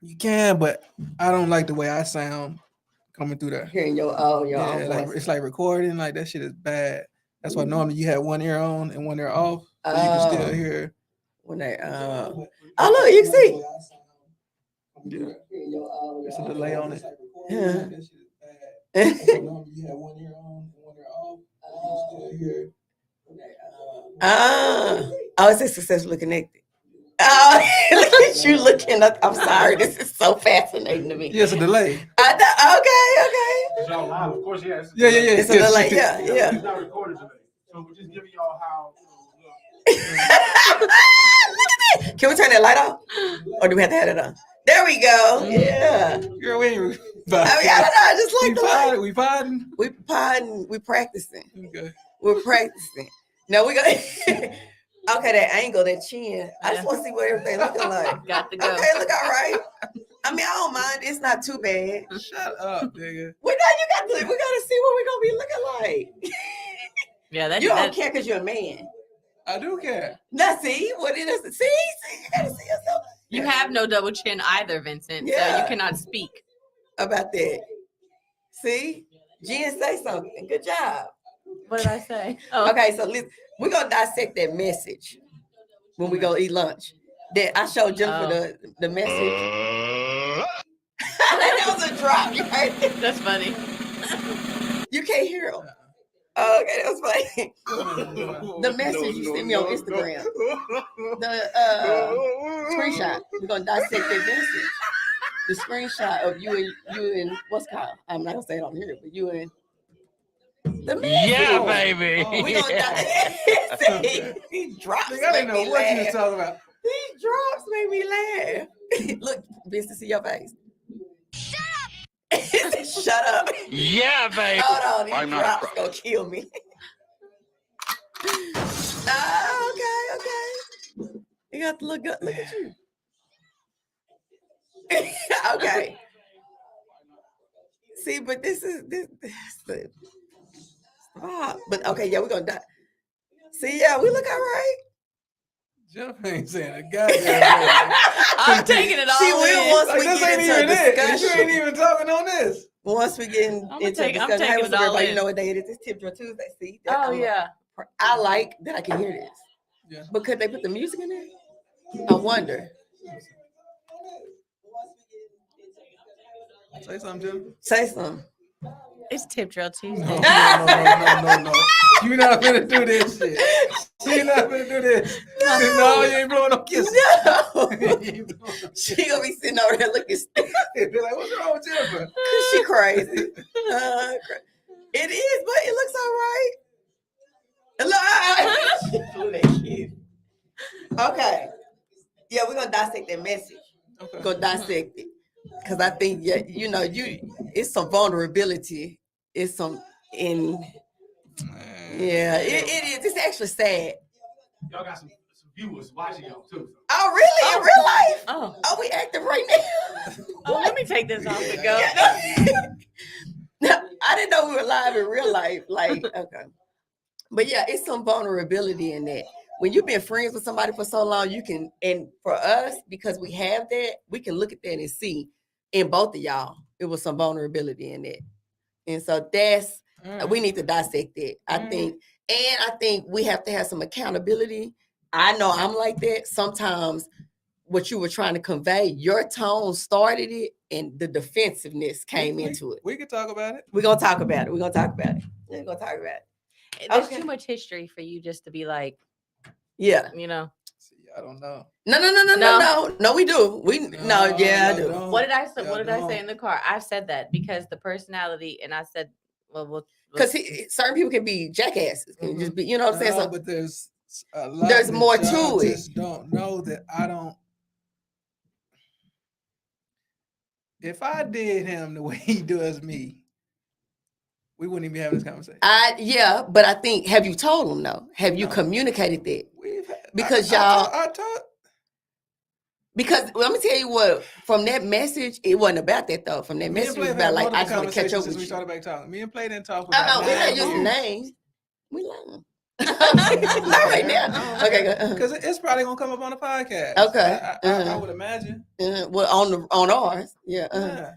You can, but I don't like the way I sound coming through there. Hearing your Yeah, own like voice. it's like recording. Like that shit is bad. That's why normally you have one ear on and one ear off, so you can still hear. When they oh look, you can see. Yeah, it's a delay on it. Yeah. That shit is bad. That's why normally you have one ear on and one ear off, so you can still hear. Oh, it says successfully connected. Oh, look at you looking up. I'm sorry, this is so fascinating to me. Yeah, it's a delay. Okay. It's all live, of course. Yeah, Yeah. It's a delay. Yeah. It's not recorded today, so we're just giving y'all how. Look at that. Can we turn that light off, or do we have to have it on? There we go. Yeah. Girl, we ain't. I don't know. I just like the light. We podding. We podding. We practicing. Okay. We're practicing. No, we got. Okay, that angle, that chin. I just want to see what everything looking like. Got to go. Okay, look all right. I mean, I don't mind. It's not too bad. Shut up, nigga. We gotta see what we're gonna be looking like. Yeah, that you don't care because you're a man. I do care. Now see what it is. See, you gotta see yourself. You have no double chin either, Vincent. Yeah. So you cannot speak about that. See, Jen, say something. Good job. What did I say? Oh. Okay, so we're gonna dissect that message when we go eat lunch. That I showed Jennifer the message. That was a drop. You heard it? That's funny. You can't hear them. Oh, okay, that was funny. The message you sent me on Instagram. The screenshot. We're gonna dissect that message. The screenshot of you and what's called. I'm not gonna say it on here, but you and the message. Yeah, baby. We gonna These drops. I didn't know what you was talking about. These drops made me laugh. Look, bitch, to see your face. Shut up. Shut up. Yeah, baby. Hold on, these drops gonna kill me. Okay. You got to look good. Look at you. Okay. See, but this the but okay, yeah, we're gonna die. See, yeah, we look all right. Jennifer ain't saying a goddamn thing. I'm taking it all. She will once we get into discussion. You ain't even talking on this. Once we get into discussion, hey, what's up, everybody? You know what day it is? It's Tip Drill Tuesday. See? Yeah. I like that I can hear this. Yeah. But could they put the music in there? I wonder. Say something, Jennifer. Say something. It's Tip Drill Tuesday. No. You're not gonna do this shit. She's not gonna do this. No, you ain't blowing no kisses. No. She gonna be sitting over there looking stupid. Be like, what's wrong with Jennifer? She crazy. It is, but it looks all right. Okay. Yeah, we're gonna dissect that message. Okay. Go dissect it. Because I think it's some vulnerability. It's some it is. It's actually sad. Y'all got some viewers watching y'all too. Oh, really? In real life? Oh. Are we active right now? Oh, let me take this off and go. I didn't know we were live in real life. Like, okay. But yeah, it's some vulnerability in that. When you've been friends with somebody for so long, you can, and for us, because we have that, we can look at that and see in both of y'all, it was some vulnerability in that. And so we need to dissect it. I think we have to have some accountability. I know I'm like that. Sometimes what you were trying to convey, your tone started it and the defensiveness came into it. We can talk about it. We're going to talk about it. There's too much history for you just to be like, yeah. See, I don't know. No, we do. I do. What did I say in the car? I said that because the personality, and I said, because certain people can be jackasses. Can just be, you know what I'm saying? So, but there's a lot. There's more to it. Just don't know that I don't. If I did him the way he does me, we wouldn't even be having this conversation. But I think, have you told him though? Have you communicated that? Because I taught. Because let me tell you what, from that message, it wasn't about that though. From that message, it was about like, I just want to catch up with you. We started back talking. Me and Play didn't talk about that. We not using names. We learn. Not right now. Okay, go. Because it's probably gonna come up on the podcast. Okay. I would imagine. Well, on ours, yeah. Yeah.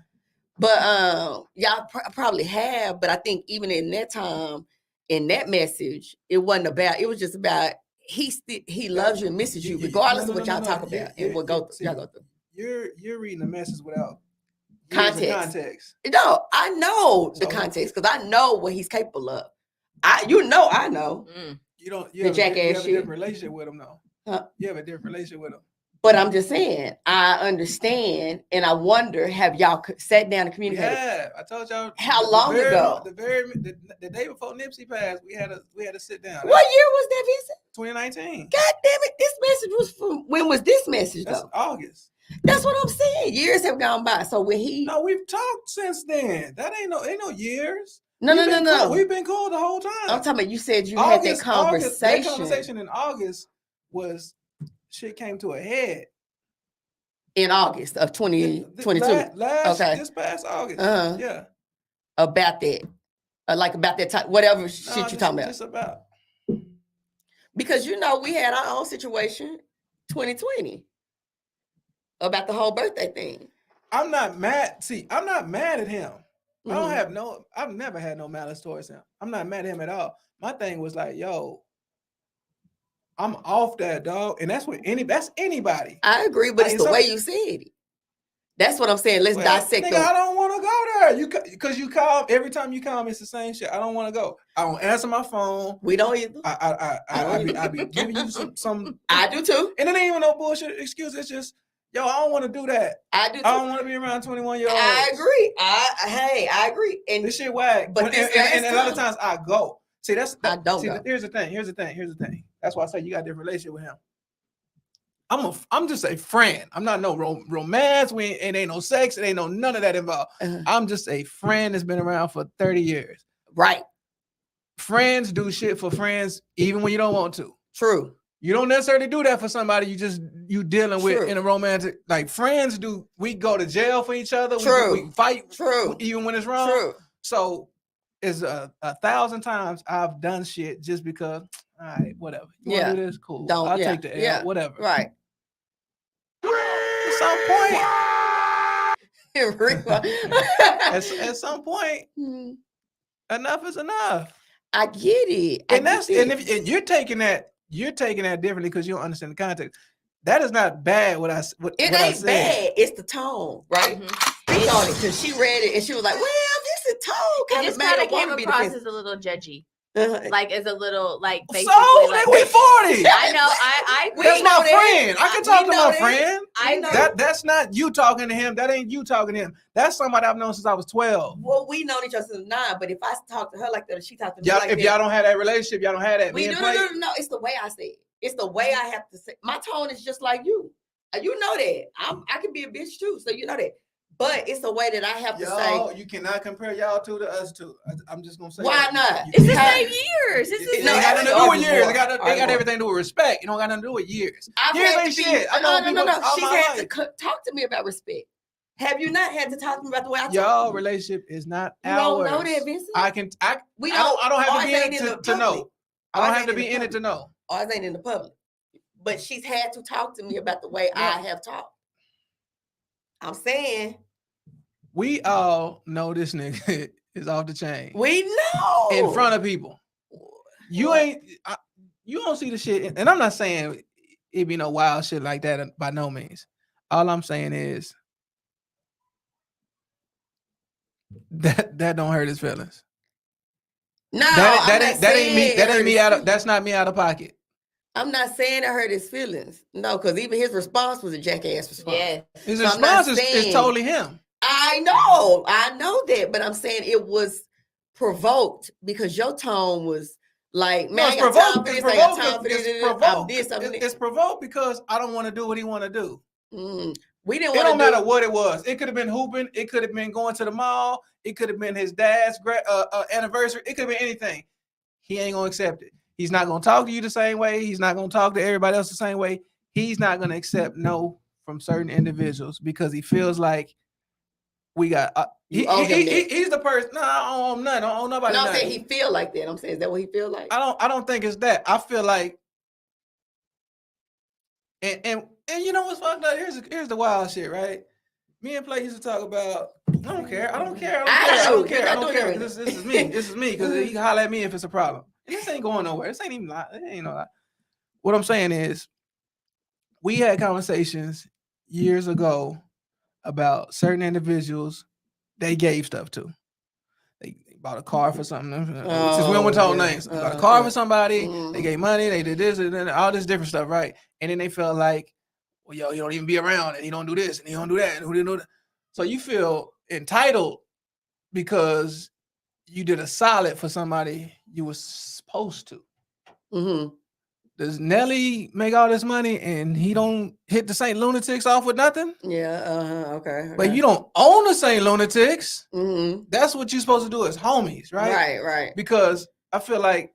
But y'all probably have. But I think even in that time, in that message, it wasn't about. It was just about he loves you and misses you, regardless of what y'all talk about. It will go. Y'all go through. You're reading the message without Context. No, I know the context because I know what he's capable of. I know. Mm. You have a jackass shit. different relationship with him though. Huh? You have a different relationship with him. But I'm just saying, I understand, and I wonder, have y'all sat down and communicated? Yeah, I told y'all. How long ago? The day before Nipsey passed, we had to sit down. What year was that, Vincent? 2019. God damn it! This message was from when was this message That's though? August. That's what I'm saying. Years have gone by. So when he No, we've talked since then. That ain't no years. no. Cool. We've been cool the whole time. I'm talking about you said you had that conversation. That conversation in August was shit came to a head in August of 2022 Okay. This past August. Uh-huh. Yeah. about that. Like about that time, whatever shit you talking about. Just about. Because we had our own situation 2020 about the whole birthday thing. I'm not mad. See, I'm not mad at him. Mhm. I've never had no malice towards him. I'm not mad at him at all. My thing was like, yo, I'm off that, dog. And that's anybody. I agree, but Like, it's the way you said it. That's what I'm saying. Let's dissect nigga, I don't want to go there. Because you call every time you call me, it's the same shit. I don't want to go. I don't answer my phone. We don't either. I be giving you some. I do too. And it ain't even no bullshit excuse. It's just, yo, I don't want to do that. I do too. I don't want to be around 21-year-olds. I agree. I agree. And This shit whack. But this and last a lot of time- times I go. See, I don't go. Here's the thing. That's why I say you got a different relationship with him. I'm just a friend. I'm not no romance. It ain't no sex. It ain't no none of that involved. I'm just a friend that's been around for 30 years. Right. Friends do shit for friends even when you don't want to. True. You don't necessarily do that for somebody you dealing with True. in a romantic. Like friends do. We go to jail for each other. True. We fight. True. Even when it's wrong. True. So it's 1,000 times I've done shit just because. All right, whatever. You want to do this? Cool. I'll take the L. Whatever. Right. At some point. At some point, enough is enough. I get it. And if you're taking that differently because you don't understand the context. That is not bad. What I said. Bad. It's the tone, right? Mm-hmm. Speak on it because she read it and she was like, "Well, this is tone." It just kind of came across as a little judgy. Like as a little like basically so like we 40. I know. I That's my friend. I can talk to my friend. I know that's not you talking to him. That ain't you talking to him. That's somebody I've known since I was 12. Well, we known each other since 9, but if I talk to her like that, she talk to me like if that. y'all don't have that relationship, y'all don't have that. No. It's the way I say it. It's the way I have to say. My tone is just like you. You know that. I can be a bitch too, so you know that. But it's the way that I have to say. You cannot compare y'all two to us two. I'm just gonna say. Why not? It's the same years. It got nothing to do with years. It got everything to do with respect. It don't got nothing to do with years. Years ain't shit. No. She's had to talk to me about respect. Have you not had to talk to me about the way I talk? Y'all relationship is not ours. You don't know that, Vincent. I don't have to be in it to know. I don't have to be in it to know. Ours ain't in the public. But she's had to talk to me about the way I have talked. I'm saying. We all know this nigga is off the chain. We know. In front of people. You don't see the shit. And I'm not saying it be no wild shit like that by no means. All I'm saying is that don't hurt his feelings. No, that's not me out of pocket. I'm not saying it hurt his feelings. No, because even his response was a jackass response. Yeah. His response is totally him. I know that, but I'm saying it was provoked because your tone was like, man, it's provoked because I don't want to do what he want to do. We didn't. It don't matter what it was. It could have been hooping. It could have been going to the mall. It could have been his dad's anniversary. It could have been anything. He ain't gonna accept it. He's not gonna talk to you the same way. He's not gonna talk to everybody else the same way. He's not gonna accept no from certain individuals because he feels like We got You owe him that. he's the person. No, I don't owe him nothing. I don't owe nobody No, I'm nothing. saying he feel like that. I'm saying, is that what he feel like? I don't think it's that. I feel like and you know what's fucked up? Here's the wild shit, right? Me and Play used to talk about. I don't care. I don't care. I don't care. I don't care. This is me. This is me because he can holler at me if it's a problem. And this ain't going nowhere. This ain't even. It ain't no lie. What I'm saying is, we had conversations years ago about certain individuals they gave stuff to. They bought a car for something. Since we don't want to talk names, they bought a car for somebody. They gave money. They did this and then all this different stuff, right? And then they felt like, well, yo, he don't even be around, and he don't do this, and he don't do that, and who didn't do that. So you feel entitled because you did a solid for somebody you were supposed to. Mm-hmm. Does Nelly make all this money and he don't hit the St. Lunatics off with nothing? Yeah. Okay. But you don't own the St. Lunatics. Mm-hmm. That's what you're supposed to do as homies, right? Right. Because I feel like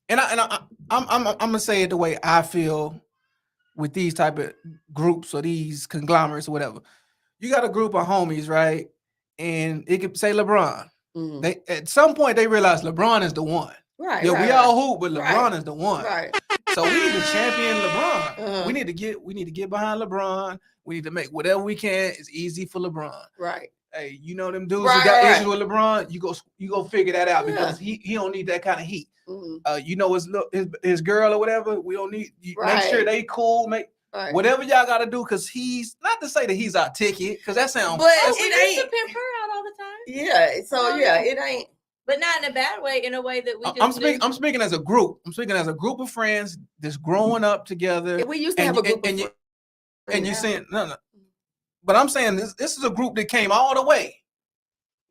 I'm gonna say it the way I feel with these type of groups or these conglomerates or whatever. You got a group of homies, right? And it could say LeBron. Mm-hmm. They at some point they realize LeBron is the one. Right. Yeah, we all hoop, but Right. LeBron is the one. Right. So we need to champion LeBron. Uh-huh. We need to get behind LeBron. We need to make whatever we can. It's easy for LeBron. Right. Hey, you know them dudes Right, who got right. issues with LeBron. You go figure that out Yeah. because he don't need that kind of heat. Mm-hmm. You know his girl or whatever. We don't need make sure Right. they cool. Make Right. whatever y'all got to do because he's not to say that he's our ticket because that sounds. But Oh, it we used to ain't. pimp her out all the time, Yeah. So yeah, it ain't. but not in a bad way. In a way that we just I'm speaking as a group. I'm speaking as a group of friends that's growing up together. We used to have a group of And you're saying no. But I'm saying this is a group that came all the way.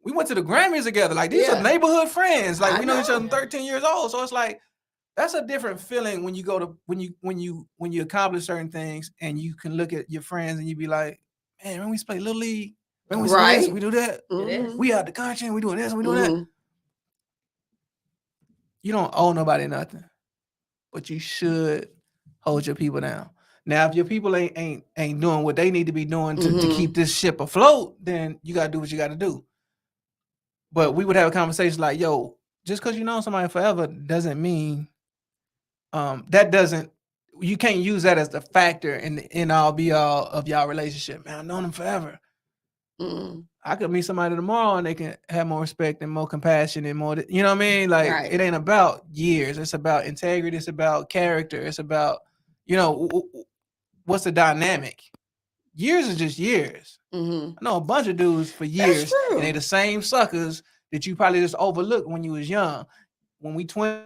We went to the Grammys together. Like these Yeah. are neighborhood friends. Like I we know each other know. 13 years old. So it's like that's a different feeling when you go to when you accomplish certain things and you can look at your friends and you be like, man, when we play Little League, when we do this, Right. we do that. It is. We out the country and we doing this and we doing that. Mhm. You don't owe nobody nothing, but you should hold your people down. Now, if your people ain't doing what they need to be doing to Mhm. keep this ship afloat, then you gotta do what you gotta do. But we would have a conversation like, yo, just because you know somebody forever doesn't mean you can't use that as the factor in the end all be all of y'all relationship. Man, I've known them forever. Mhm. I could meet somebody tomorrow and they can have more respect and more compassion and more, you know what I mean? Like Right. it ain't about years. It's about integrity. It's about character. It's about, what's the dynamic? Years is just years. Mhm. I know a bunch of dudes for years true. and they the same suckers that you probably just overlooked when you was young. When we 20,